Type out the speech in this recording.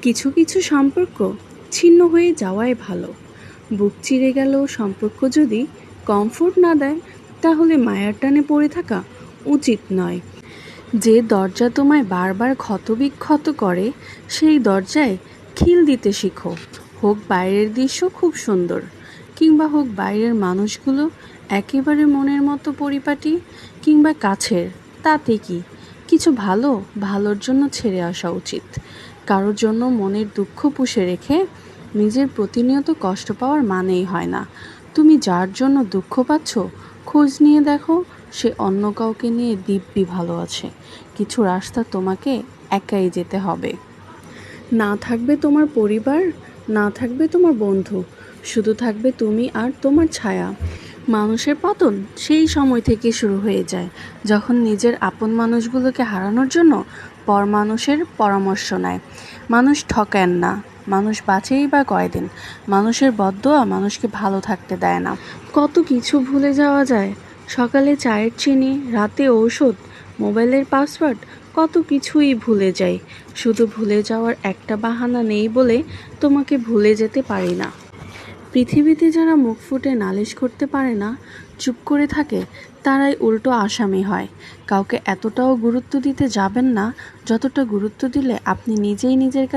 কিছু কিছু সম্পর্ক ছিন্ন হয়ে যাওয়াই ভালো। বুক চিরে গেলেও সম্পর্ক যদি কমফোর্ট না দেয়, তাহলে মায়ার টানে পড়ে থাকা উচিত নয়। যে দরজা তোমায় বারবার ক্ষতবিক্ষত করে, সেই দরজায় খিল দিতে শিখো। হোক বাইরের দৃশ্য খুব সুন্দর, কিংবা হোক বাইরের মানুষগুলো একেবারে মনের মতো পরিপাটি, কিংবা কাছের, তাতে কি? কিছু ভালোর জন্য ছেড়ে আসা উচিত। কারোর জন্য মনের দুঃখ পুষে রেখে নিজের প্রতিনিয়ত কষ্ট পাওয়ার মানেই হয় না। তুমি যার জন্য দুঃখ পাচ্ছ, খোঁজ নিয়ে দেখো সে অন্য কাউকে নিয়ে দিব্যি ভালো আছে। কিছু রাস্তা তোমাকে একাই যেতে হবে। না থাকবে তোমার পরিবার, না থাকবে তোমার বন্ধু, শুধু থাকবে তুমি আর তোমার ছায়া। মানুষের পতন সেই সময় থেকে শুরু হয়ে যায়, যখন নিজের আপন মানুষগুলোকে হারানোর জন্য পর মানুষের পরামর্শ নেয়। মানুষ ঠকান না, মানুষ বাঁচেই বা কয়দিন। মানুষের বদদোয়া মানুষকে ভালো থাকতে দেয় না। কত কিছু ভুলে যাওয়া যায়, সকালে চায়ের চিনি, রাতে ঔষধ, মোবাইলের পাসওয়ার্ড, কত কিছুই ভুলে যাই। শুধু ভুলে যাওয়ার একটা বাহানা নেই বলে তোমাকে ভুলে যেতে পারি না। পৃথিবীতে যারা মুখ ফুটে নালিশ করতে পারে না, চুপ করে থাকে, তারাই উল্টো আসামি হয়। কাউকে এতটাও গুরুত্ব দিতে যাবেন না যতটা গুরুত্ব দিলে আপনি নিজেই নিজের কাছে